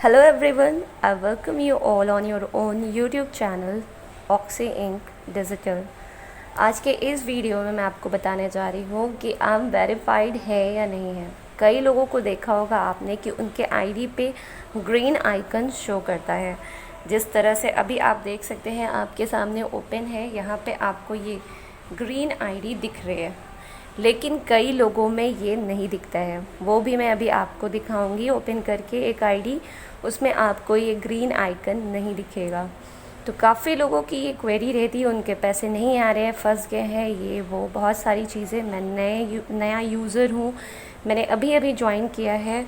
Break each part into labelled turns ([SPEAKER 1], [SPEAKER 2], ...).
[SPEAKER 1] Hello everyone, I welcome you all on your own YouTube channel Oxy Inc. Digital। आज के इस video में मैं आपको बताने जा रही हूँ कि आप वेरीफाइड है या नहीं है। कई लोगों को देखा होगा आपने कि उनके आईडी पे ग्रीन आइकन शो करता है। जिस तरह से अभी आप देख सकते हैं आपके सामने ओपन है, यहाँ पे आपको ये ग्रीन आईडी दिख रही है, लेकिन कई लोगों में ये नहीं दिखता है। वो भी मैं अभी आपको दिखाऊंगी ओपन करके एक आईडी, उसमें आपको ये ग्रीन आइकन नहीं दिखेगा। तो काफ़ी लोगों की ये क्वेरी रहती है, उनके पैसे नहीं आ रहे हैं, फंस गए हैं, ये वो बहुत सारी चीज़ें। मैं नया यूज़र हूँ, मैंने अभी अभी ज्वाइन किया है,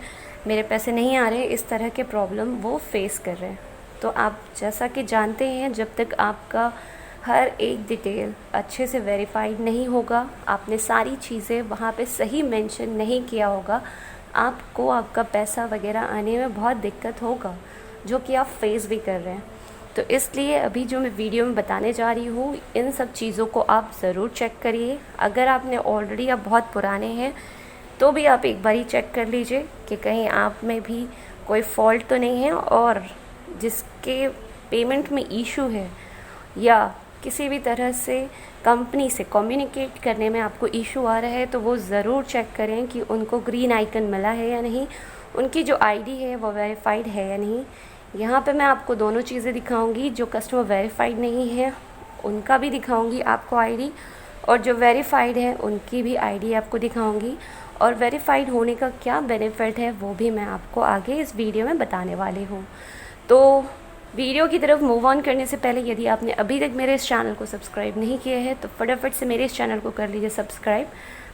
[SPEAKER 1] मेरे पैसे नहीं आ रहे, इस तरह के प्रॉब्लम वो फेस कर रहे हैं। तो आप जैसा कि जानते हैं, जब तक आपका हर एक डिटेल अच्छे से वेरीफाइड नहीं होगा, आपने सारी चीज़ें वहाँ पे सही मेंशन नहीं किया होगा, आपको आपका पैसा वगैरह आने में बहुत दिक्कत होगा, जो कि आप फेस भी कर रहे हैं। तो इसलिए अभी जो मैं वीडियो में बताने जा रही हूँ, इन सब चीज़ों को आप ज़रूर चेक करिए। अगर आपने ऑलरेडी आप बहुत पुराने हैं तो भी आप एक बार ही चेक कर लीजिए कि कहीं आप में भी कोई फॉल्ट तो नहीं है, और जिसके पेमेंट में इशू है या किसी भी तरह से कंपनी से कम्युनिकेट करने में आपको इशू आ रहा है, तो वो ज़रूर चेक करें कि उनको ग्रीन आइकन मिला है या नहीं, उनकी जो आईडी है वो वेरीफाइड है या नहीं। यहाँ पे मैं आपको दोनों चीज़ें दिखाऊंगी, जो कस्टमर वेरीफाइड नहीं है उनका भी दिखाऊंगी आपको आईडी, और जो वेरीफाइड है उनकी भी आईडी आपको दिखाऊंगी। और वेरीफाइड होने का क्या बेनिफिट है वो भी मैं आपको आगे इस वीडियो में बताने वाली हूँ। तो वीडियो की तरफ मूव ऑन करने से पहले, यदि आपने अभी तक मेरे इस चैनल को सब्सक्राइब नहीं किया है तो फटाफट से मेरे इस चैनल को कर लीजिए सब्सक्राइब,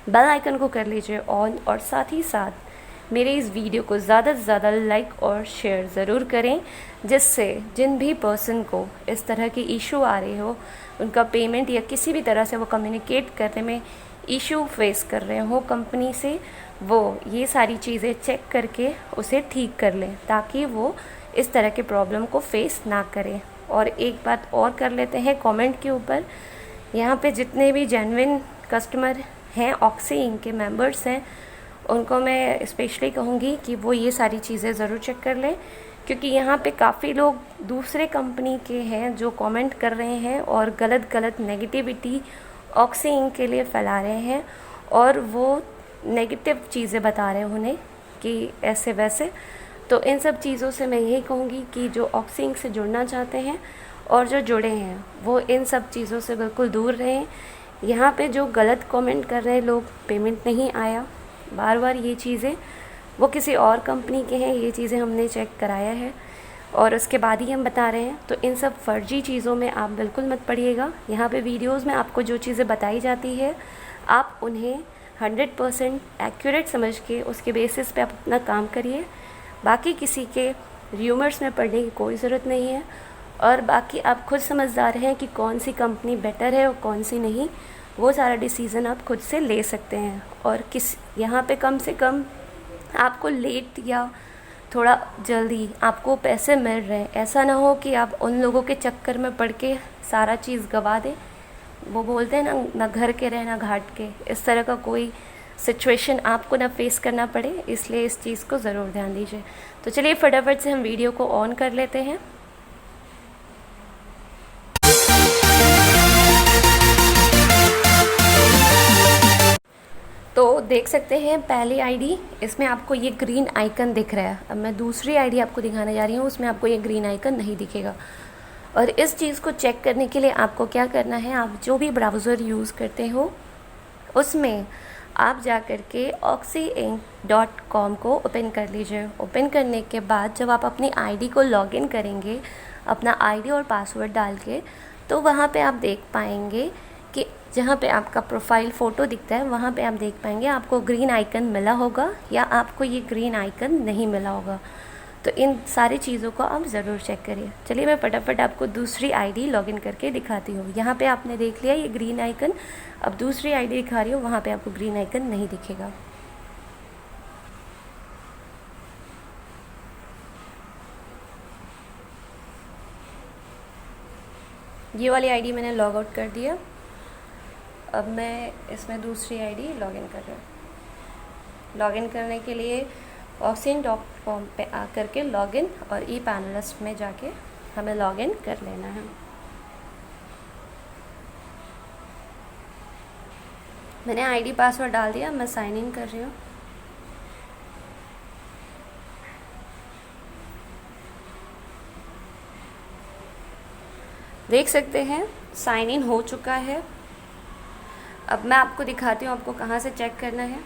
[SPEAKER 1] बेल आइकन को कर लीजिए ऑन, और साथ ही साथ मेरे इस वीडियो को ज़्यादा से ज़्यादा लाइक और शेयर ज़रूर करें, जिससे जिन भी पर्सन को इस तरह की इशू आ रही हो, उनका पेमेंट या किसी भी तरह से वो कम्युनिकेट करने में इशू फेस कर रहे हो कंपनी से, वो ये सारी चीज़ें चेक करके उसे ठीक कर लें, ताकि वो इस तरह के प्रॉब्लम को फेस ना करें। और एक बात और कर लेते हैं कमेंट के ऊपर, यहाँ पे जितने भी जेन्युइन कस्टमर हैं, ऑक्सी इंक के मेंबर्स हैं, उनको मैं स्पेशली कहूँगी कि वो ये सारी चीज़ें ज़रूर चेक कर लें, क्योंकि यहाँ पे काफ़ी लोग दूसरे कंपनी के हैं जो कमेंट कर रहे हैं और गलत नेगेटिविटी ऑक्सी इंक के लिए फैला रहे हैं, और वो नेगेटिव चीज़ें बता रहे हैं उन्हें कि ऐसे वैसे। तो इन सब चीज़ों से मैं यही कहूँगी कि जो ऑक्सी इंक से जुड़ना चाहते हैं और जो जुड़े हैं, वो इन सब चीज़ों से बिल्कुल दूर रहें। यहाँ पे जो गलत कमेंट कर रहे हैं लोग, पेमेंट नहीं आया, बार बार ये चीज़ें, वो किसी और कंपनी के हैं, ये चीज़ें हमने चेक कराया है और उसके बाद ही हम बता रहे हैं। तो इन सब फर्जी चीज़ों में आप बिल्कुल मत पड़िएगा। यहाँ पे वीडियोस में आपको जो चीज़ें बताई जाती है, आप उन्हें 100% एक्यूरेट समझ के उसके बेसिस पे आप अपना काम करिए। बाकी किसी के र्यूमर्स में पढ़ने की कोई ज़रूरत नहीं है, और बाकी आप खुद समझदार हैं कि कौन सी कंपनी बेटर है और कौन सी नहीं, वो सारा डिसीज़न आप खुद से ले सकते हैं। और यहाँ पे कम से कम आपको लेट या थोड़ा जल्दी आपको पैसे मिल रहे हैं, ऐसा ना हो कि आप उन लोगों के चक्कर में पड़ के सारा चीज़ गवा दें। वो बोलते हैं ना घर के रहे ना घाट के, इस तरह का कोई सिचुएशन आपको ना फेस करना पड़े, इसलिए इस चीज़ को ज़रूर ध्यान दीजिए। तो चलिए फटाफट से हम वीडियो को ऑन कर लेते हैं। तो देख सकते हैं पहली आईडी, इसमें आपको ये ग्रीन आइकन दिख रहा है। अब मैं दूसरी आईडी आपको दिखाने जा रही हूँ, उसमें आपको ये ग्रीन आइकन नहीं दिखेगा। और इस चीज़ को चेक करने के लिए आपको क्या करना है, आप जो भी ब्राउज़र यूज़ करते हो उसमें आप जा कर के oxyinc.com को ओपन कर लीजिए। ओपन करने के बाद जब आप अपनी आईडी को लॉगिन करेंगे, अपना आईडी और पासवर्ड डाल के, तो वहाँ पे आप देख पाएंगे कि जहाँ पे आपका प्रोफाइल फ़ोटो दिखता है, वहाँ पे आप देख पाएंगे आपको ग्रीन आइकन मिला होगा या आपको ये ग्रीन आइकन नहीं मिला होगा। तो इन सारी चीज़ों को आप ज़रूर चेक करिए। चलिए मैं फटाफट आपको दूसरी आईडी लॉगिन करके दिखाती हूँ। यहाँ पे आपने देख लिया ये ग्रीन आइकन, अब दूसरी आईडी दिखा रही हूँ, वहाँ पे आपको ग्रीन आइकन नहीं दिखेगा। ये वाली आईडी मैंने लॉग आउट कर दिया, अब मैं इसमें दूसरी आईडी लॉगिन कर रही हूँ। लॉगिन करने के लिए oxying.com पे आकर के लॉगिन और ई पैनलिस्ट में जाके हमें लॉगिन कर लेना है। मैंने आईडी पासवर्ड डाल दिया, मैं साइन इन कर रही हूँ। देख सकते हैं साइन इन हो चुका है। अब मैं आपको दिखाती हूँ आपको कहाँ से चेक करना है।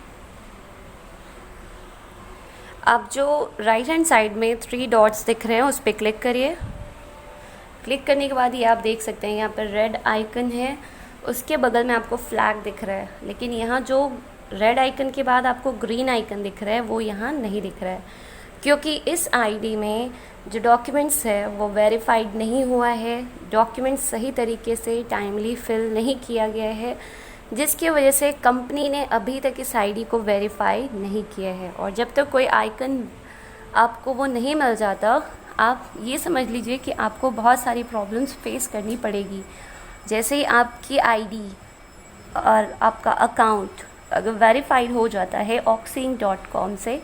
[SPEAKER 1] आप जो राइट हैंड साइड में 3 डॉट्स दिख रहे हैं उस पर क्लिक करिए। क्लिक करने के बाद ये आप देख सकते हैं यहाँ पर रेड आइकन है, उसके बगल में आपको फ्लैग दिख रहा है, लेकिन यहाँ जो रेड आइकन के बाद आपको ग्रीन आइकन दिख रहा है वो यहाँ नहीं दिख रहा है, क्योंकि इस आईडी में जो डॉक्यूमेंट्स है वो वेरीफाइड नहीं हुआ है, डॉक्यूमेंट्स सही तरीके से टाइमली फिल नहीं किया गया है, जिसकी वजह से कंपनी ने अभी तक इस आईडी को वेरीफाई नहीं किया है। और जब तक कोई आइकन आपको वो नहीं मिल जाता, आप ये समझ लीजिए कि आपको बहुत सारी प्रॉब्लम्स फेस करनी पड़ेगी। जैसे ही आपकी आईडी और आपका अकाउंट अगर वेरीफाइड हो जाता है oxying.com से,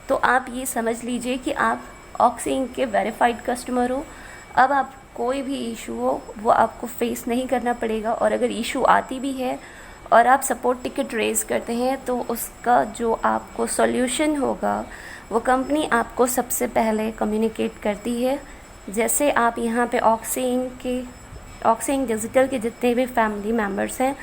[SPEAKER 1] तो आप ये समझ लीजिए कि आप Oxying के वेरीफाइड कस्टमर हो। अब आप कोई भी इशू हो वो आपको फेस नहीं करना पड़ेगा, और अगर इशू आती भी है और आप सपोर्ट टिकट रेज़ करते हैं तो उसका जो आपको सॉल्यूशन होगा वो कंपनी आपको सबसे पहले कम्युनिकेट करती है। जैसे आप यहाँ पे Oxying डिजिटल के जितने भी फैमिली मेम्बर्स हैं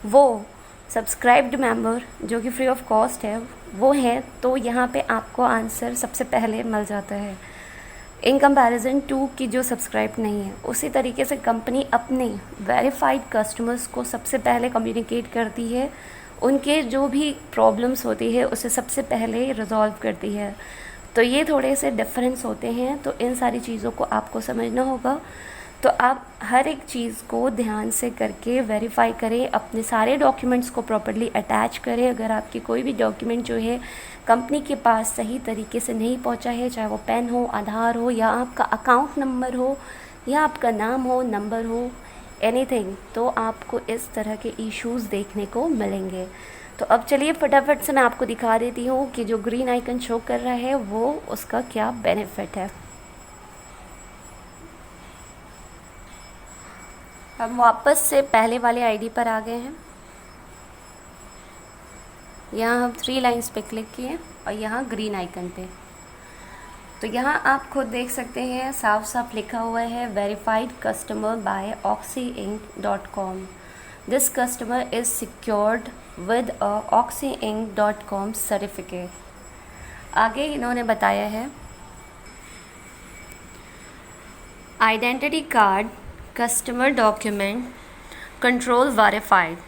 [SPEAKER 1] वो सब्सक्राइब्ड मेंबर जो कि फ्री ऑफ कॉस्ट है वो है, तो यहाँ पे आपको आंसर सबसे पहले मिल जाता है इन कंपैरिजन टू कि जो सब्सक्राइब नहीं है। उसी तरीके से कंपनी अपने वेरीफाइड कस्टमर्स को सबसे पहले कम्युनिकेट करती है, उनके जो भी प्रॉब्लम्स होती है उसे सबसे पहले रिजॉल्व करती है। तो ये थोड़े से डिफरेंस होते हैं, तो इन सारी चीज़ों को आपको समझना होगा। तो आप हर एक चीज़ को ध्यान से करके वेरीफाई करें, अपने सारे डॉक्यूमेंट्स को प्रॉपर्ली अटैच करें। अगर आपकी कोई भी डॉक्यूमेंट जो है कंपनी के पास सही तरीके से नहीं पहुंचा है, चाहे वो पेन हो, आधार हो, या आपका अकाउंट नंबर हो, या आपका नाम हो, नंबर हो, एनीथिंग, तो आपको इस तरह के इश्यूज़ देखने को मिलेंगे। तो अब चलिए फटाफट से मैं आपको दिखा देती हूँ कि जो ग्रीन आइकन शो कर रहा है वो उसका क्या बेनिफिट है। हम वापस से पहले वाले आईडी पर आ गए हैं। यहाँ हम 3 लाइंस पे क्लिक किए और यहाँ ग्रीन आइकन पे, तो यहाँ आप खुद देख सकते हैं साफ साफ लिखा हुआ है verified customer bye oxying.com। This customer is secured with a oxying.com certificate. आगे इन्होंने बताया है identity card customer document control verified.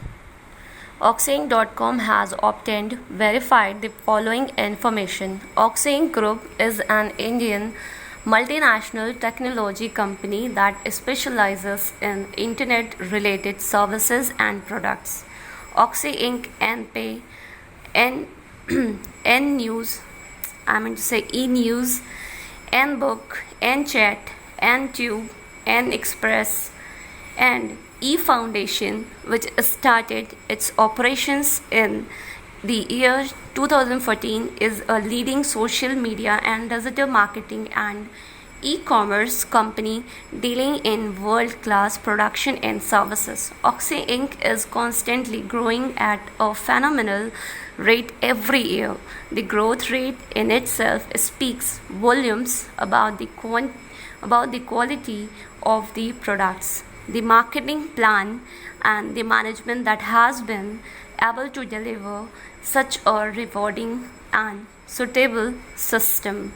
[SPEAKER 1] Oxying.com has obtained verified the following information. Oxying Group is an Indian multinational technology company that specializes in internet related services and products. Oxy Inc. NPay, N News, E-News, N-Book, N-Chat, N-Tube, N-Express, and E-Foundation, which started its operations in the year 2014, is a leading social media and digital marketing and e-commerce company dealing in world-class production and services. Oxy Inc. is constantly growing at a phenomenal rate every year. The growth rate in itself speaks volumes about the quality of the products, the marketing plan, and the management that has been able to deliver such a rewarding and sustainable system.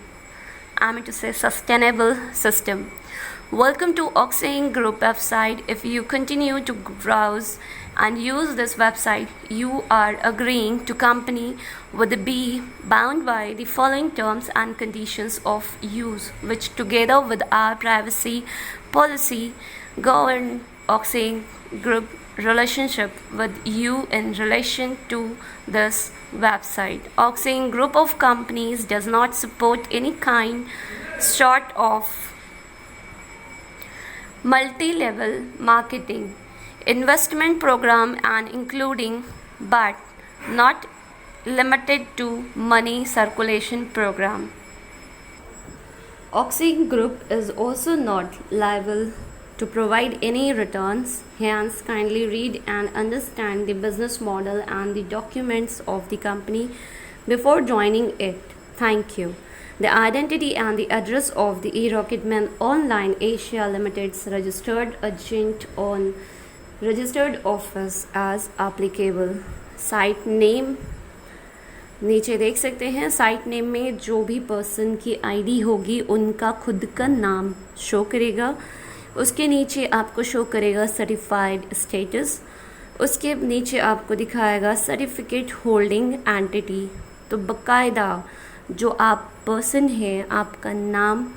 [SPEAKER 1] Welcome to Oxying Group website. If you continue to browse and use this website, you are agreeing to company would be bound by the following terms and conditions of use, which together with our privacy policy govern Oxying Group relationship with you in relation to this website. Oxying Group of companies does not support any kind sort of multi-level marketing investment program and including but not limited to money circulation program. Oxy Group is also not liable to provide any returns. Hence, kindly read and understand the business model and the documents of the company before joining it. Thank you. The identity and the address of the eRocketman Online Asia Limited's registered agent on registered office as applicable. Site name नीचे देख सकते हैं. Site name में जो भी person की ID होगी उनका खुद का नाम शो करेगा. उसके नीचे आपको शो करेगा सर्टिफाइड स्टेटस. उसके नीचे आपको दिखाएगा सर्टिफिकेट होल्डिंग एंटिटी. तो बाकायदा जो आप पर्सन है, आपका नाम,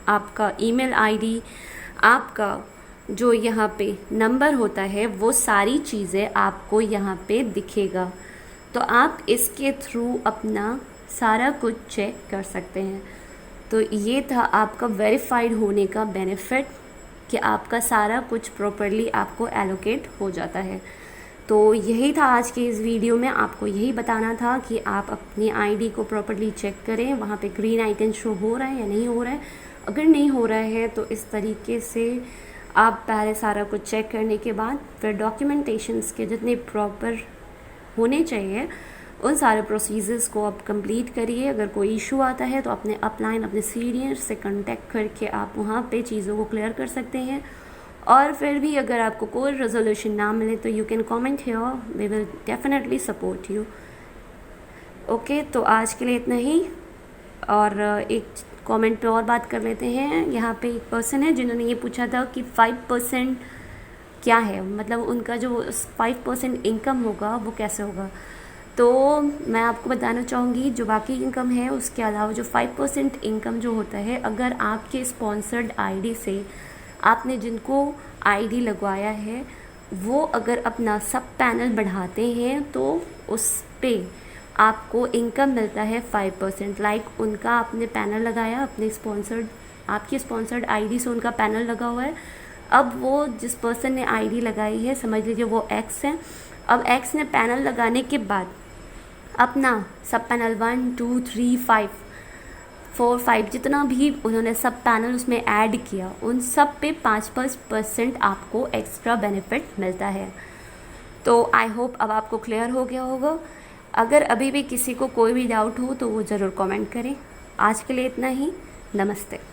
[SPEAKER 1] आपका ईमेल आईडी, आपका जो यहाँ पे नंबर होता है, वो सारी चीज़ें आपको यहाँ पे दिखेगा. तो आप इसके थ्रू अपना सारा कुछ चेक कर सकते हैं. तो ये था आपका वेरीफाइड होने का बेनिफिट कि आपका सारा कुछ प्रॉपरली आपको एलोकेट हो जाता है. तो यही था आज के इस वीडियो में. आपको यही बताना था कि आप अपनी आईडी को प्रॉपरली चेक करें. वहाँ पे ग्रीन आइकन शो हो रहा है या नहीं हो रहा है. अगर नहीं हो रहा है तो इस तरीके से आप पहले सारा कुछ चेक करने के बाद फिर डॉक्यूमेंटेशंस के जितने प्रॉपर होने चाहिए उन सारे प्रोसीजर्स को आप कंप्लीट करिए. अगर कोई इशू आता है तो अपने अपलाइन, अपने सीनियर से कांटेक्ट करके आप वहाँ पे चीज़ों को क्लियर कर सकते हैं. और फिर भी अगर आपको कोई रेजोल्यूशन ना मिले तो you can comment here, we will definitely support you. Okay, तो आज के लिए इतना ही. और एक कमेंट पे और बात कर लेते हैं. यहाँ पे एक पर्सन है जिन्होंने ये पूछा था कि 5% क्या है, मतलब उनका जो 5% इनकम होगा वो कैसे होगा. तो मैं आपको बताना चाहूँगी जो बाकी इनकम है उसके अलावा जो 5% इनकम जो होता है, अगर आपके स्पॉन्सर्ड आईडी से आपने जिनको आईडी लगवाया है वो अगर अपना सब पैनल बढ़ाते हैं तो उस पे आपको इनकम मिलता है 5%. लाइक उनका आपने पैनल लगाया, अपने स्पॉन्सर्ड, आपकी स्पॉन्सर्ड आईडी से उनका पैनल लगा हुआ है. अब वो जिस पर्सन ने आईडी लगाई है, समझ लीजिए वो एक्स है. अब एक्स ने पैनल लगाने के बाद अपना सब पैनल 1, 2, 3, 5, 4, 5 जितना भी उन्होंने सब पैनल उसमें ऐड किया, उन सब पे 5% आपको एक्स्ट्रा बेनिफिट मिलता है. तो आई होप अब आपको क्लियर हो गया होगा. अगर अभी भी किसी को कोई भी डाउट हो तो वो ज़रूर कमेंट करें. आज के लिए इतना ही. नमस्ते.